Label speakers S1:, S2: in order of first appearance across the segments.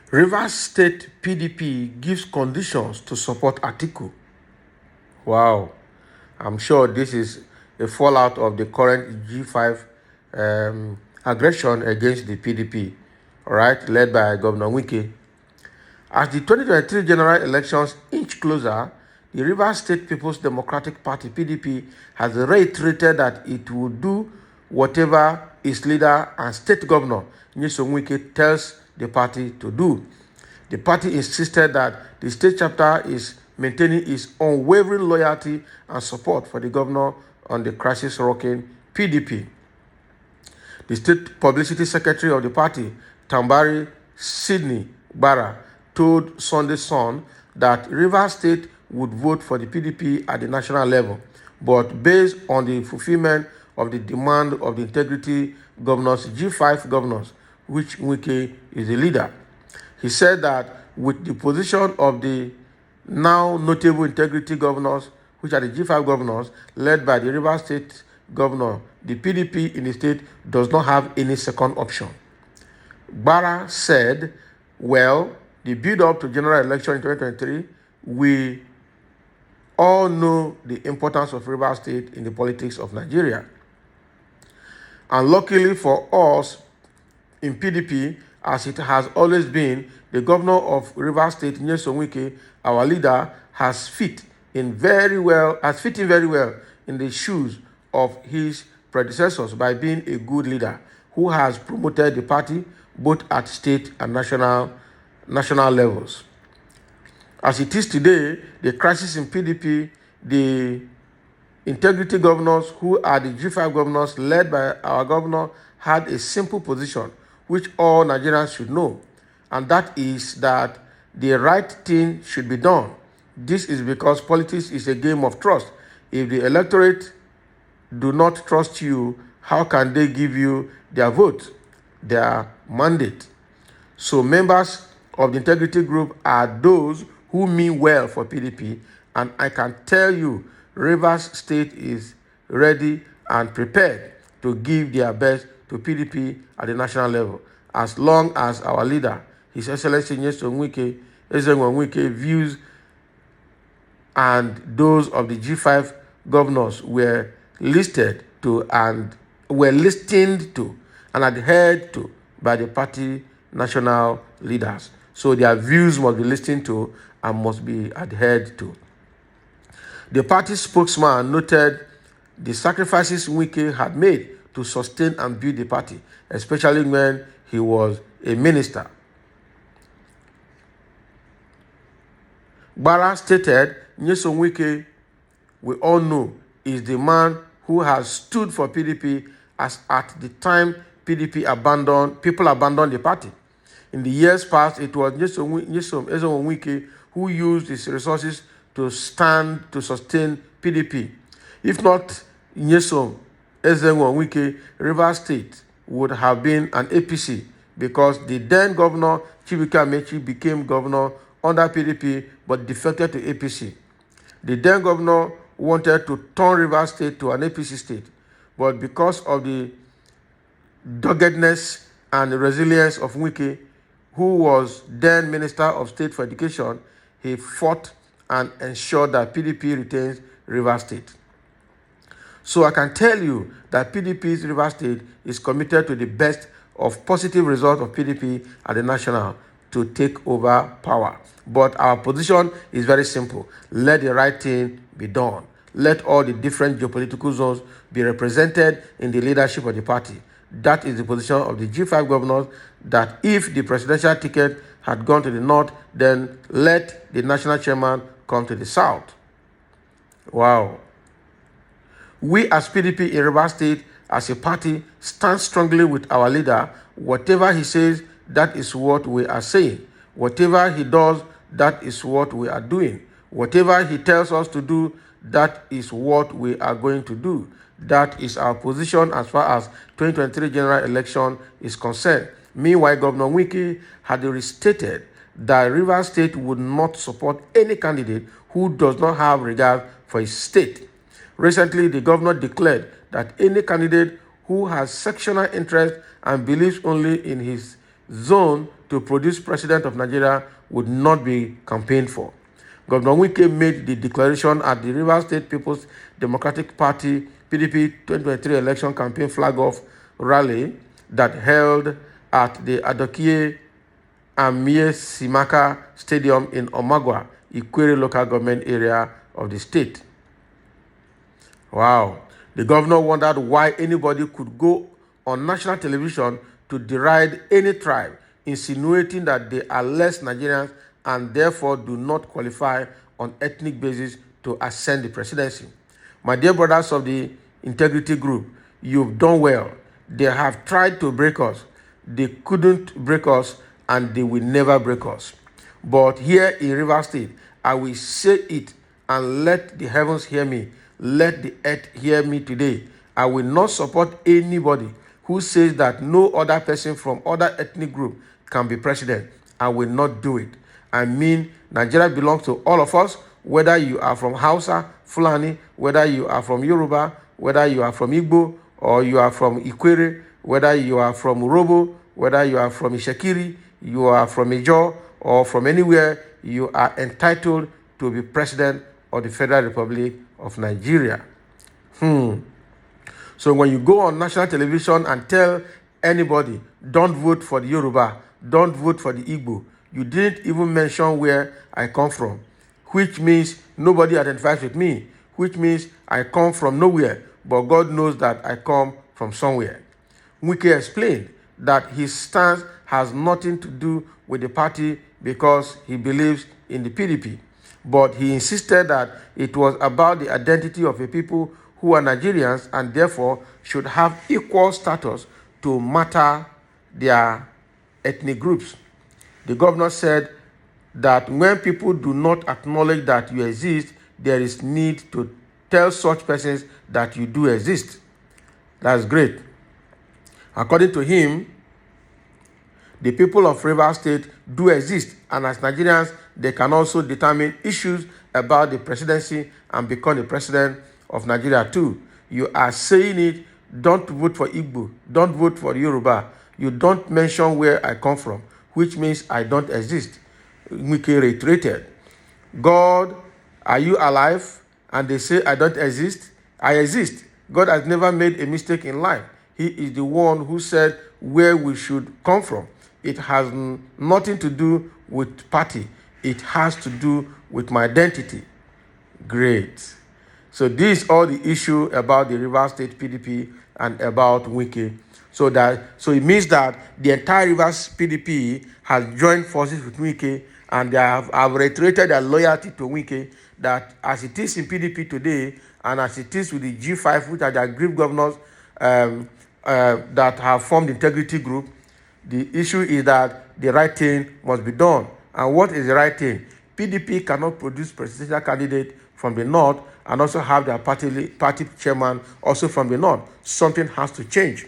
S1: Rivers State PDP gives conditions to support Atiku. Wow. I'm sure this is a fallout of the current G5 aggression against the PDP, all right, led by Governor Wike. As the 2023 general elections inch closer, the Rivers State People's Democratic Party, PDP, has reiterated that it will do whatever its leader and state governor, Nyesom Wike, tells the party to do. The party insisted that the state chapter is maintaining its unwavering loyalty and support for the governor on the crisis-rocking PDP. The state publicity secretary of the party, Tambari Sydney Barra, told Sunday Sun that Rivers State would vote for the PDP at the national level, but based on the fulfillment of the demand of the integrity governors, G5 governors, which Wike is the leader. He said that with the position of the now notable integrity governors, which are the G5 governors, led by the Rivers State governor, the PDP in the state does not have any second option. Barra said, well, the build-up to general election in 2023, we all know the importance of Rivers State in the politics of Nigeria. And luckily for us in PDP, as it has always been, the governor of Rivers State, Nyesom Wike, our leader, has fit in very well in the shoes of his predecessors by being a good leader who has promoted the party both at state and national levels. As it is today, the crisis in PDP, the integrity governors, who are the G5 governors led by our governor, had a simple position, which all Nigerians should know, and that is that the right thing should be done. This is because politics is a game of trust. If the electorate do not trust you, how can they give you their vote, their mandate? So members of the integrity group are those who mean well for PDP, and I can tell you Rivers State is ready and prepared to give their best to PDP at the national level, as long as our leader, His Excellency Nyesom Wike, views and those of the G5 governors were listened to and adhered to by the party national leaders. So their views must be listened to and must be adhered to. The party spokesman noted the sacrifices Wike had made to sustain and build the party, especially when he was a minister. Barra stated, Nyesom Wike, we all know, is the man who has stood for PDP, as at the time people abandoned the party. In the years past, it was Nyesom Wike who used his resources to sustain PDP. If not Nyesom Wike, Rivers State would have been an APC, because the then governor, Chibuike Amechi, became governor under PDP but defected to APC. The then governor wanted to turn Rivers State to an APC state, but because of the doggedness and resilience of Wike, who was then Minister of State for Education, he fought and ensured that PDP retains Rivers State. So I can tell you that PDP's Rivers State is committed to the best of positive results of PDP at the national to take over power. But our position is very simple. Let the right thing be done. Let all the different geopolitical zones be represented in the leadership of the party. That is the position of the G5 governors, that if the presidential ticket had gone to the north, then let the national chairman come to the south. Wow. We as PDP in Rivers State, as a party, stand strongly with our leader. Whatever he says, that is what we are saying. Whatever he does, that is what we are doing. Whatever he tells us to do, that is what we are going to do. That is our position as far as 2023 general election is concerned. Meanwhile, Governor Wike had restated that Rivers State would not support any candidate who does not have regard for his state. Recently, the governor declared that any candidate who has sectional interest and believes only in his zone to produce president of Nigeria would not be campaigned for. Governor Wike made the declaration at the Rivers State People's Democratic Party PDP 2023 election campaign flag-off rally that held at the Adokie Amie Simaka Stadium in Omagwa, Ikwere local government area of the state. Wow. The governor wondered why anybody could go on national television to deride any tribe, insinuating that they are less Nigerians and therefore do not qualify on ethnic basis to ascend the presidency. My dear brothers of the Integrity Group, you've done well. They have tried to break us. They couldn't break us, and they will never break us. But here in River State, I will say it, and let the heavens hear me. Let the earth hear me today. I will not support anybody who says that no other person from other ethnic group can be president. I will not do it. I mean, Nigeria belongs to all of us, whether you are from Hausa, Fulani, whether you are from Yoruba, whether you are from Igbo, or you are from Ikwere, whether you are from Urobo, whether you are from Ishekiri, you are from Ijo, or from anywhere, you are entitled to be president of the Federal Republic of Nigeria. So when you go on national television and tell anybody, don't vote for the Yoruba, don't vote for the Igbo, you didn't even mention where I come from, which means nobody identifies with me, which means I come from nowhere, but God knows that I come from somewhere. Wike explained that his stance has nothing to do with the party because he believes in the PDP, but he insisted that it was about the identity of a people who are Nigerians and therefore should have equal status to matter their ethnic groups. The governor said that when people do not acknowledge that you exist, there is need to tell such persons that you do exist. That's great. According to him, the people of Rivers State do exist, and as Nigerians, they can also determine issues about the presidency and become the president of Nigeria too. You are saying it, don't vote for Igbo, don't vote for Yoruba. You don't mention where I come from, which means I don't exist. Wike reiterated, God, are you alive? And they say I don't exist. I exist. God has never made a mistake in life. He is the one who said where we should come from. It has nothing to do with party. It has to do with my identity. Great. So this is all the issue about the Rivers State PDP and about Wike. So it means that the entire Rivers PDP has joined forces with Wike, and they have reiterated their loyalty to Wike, that as it is in PDP today and as it is with the G5, which are the aggrieved governors that have formed the Integrity Group, the issue is that the right thing must be done. And what is the right thing? PDP cannot produce presidential candidate from the north and also have their party chairman also from the north. Something has to change.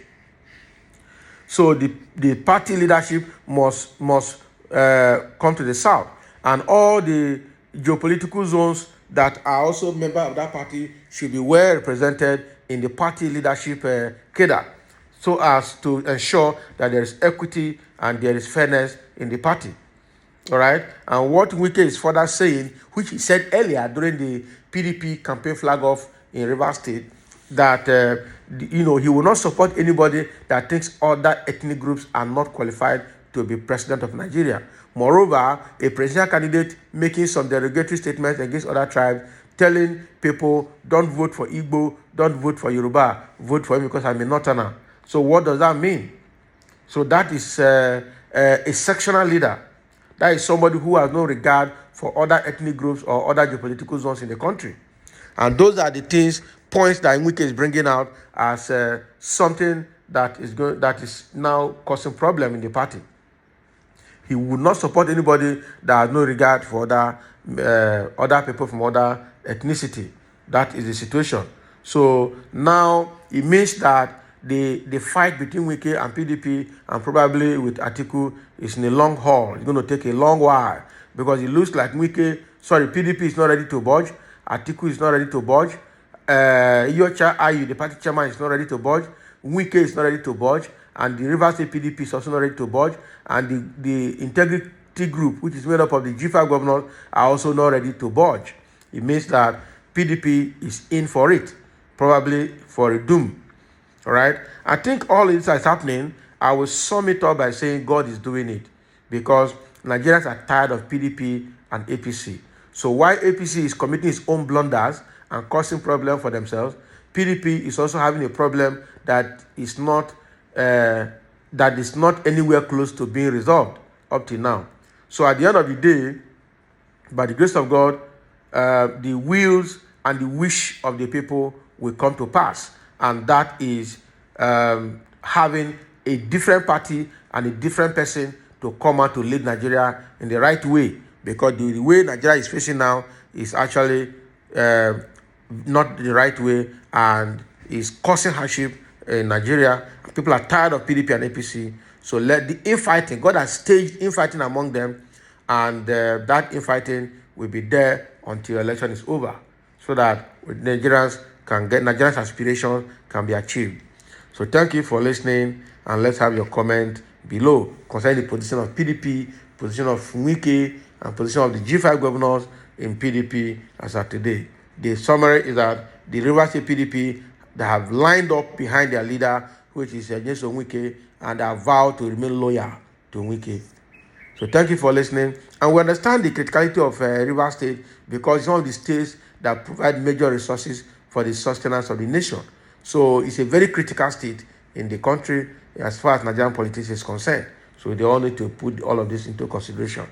S1: So the party leadership must come to the south, and all the geopolitical zones that are also members of that party should be well represented in the party leadership cadre, so as to ensure that there is equity and there is fairness in the party. All right. And what Wike is further saying, which he said earlier during the PDP campaign flag off in Rivers State, that he will not support anybody that thinks other ethnic groups are not qualified to be president of Nigeria. Moreover, a presidential candidate making some derogatory statements against other tribes, telling people, don't vote for Igbo, don't vote for Yoruba, vote for him because I'm a northerner. So what does that mean? So that is a sectional leader. That is somebody who has no regard for other ethnic groups or other geopolitical zones in the country. And those are the points that Wike is bringing out as something that is now causing problem in the party. He would not support anybody that has no regard for other people from other ethnicity. That is the situation. So now it means that the fight between Wike and PDP and probably with Atiku is in a long haul. It's going to take a long while because it looks like PDP is not ready to budge. Atiku is not ready to budge. Yocha Ayu, the party chairman, is not ready to budge. Wike is not ready to budge, and the Rivers State PDP is also not ready to budge, and the integrity group, which is made up of the G5 governors, are also not ready to budge. It means that PDP is in for it, probably for a doom. All right. I think all this is happening. I will sum it up by saying God is doing it, because Nigerians are tired of PDP and APC. So while APC is committing its own blunders and causing problems for themselves, PDP is also having a problem that is not anywhere close to being resolved up till now. So at the end of the day, by the grace of God, the wills and the wish of the people will come to pass, and that is having a different party and a different person to come out to lead Nigeria in the right way, because the way Nigeria is facing now is actually not the right way and is causing hardship in Nigeria. People are tired of PDP and APC, so let the infighting, God has staged infighting among them, and that infighting will be there until election is over, so that Nigerians aspirations can be achieved. So thank you for listening, and let's have your comment below concerning the position of PDP, position of Wike, and position of the G5 governors in PDP as of today. The summary is that the Rivers State PDP, they have lined up behind their leader, which is Jason Wike, and have vowed to remain loyal to Wike. So thank you for listening. And we understand the criticality of Rivers State, because it's one of the states that provide major resources for the sustenance of the nation. So it's a very critical state in the country as far as Nigerian politics is concerned. So they all need to put all of this into consideration.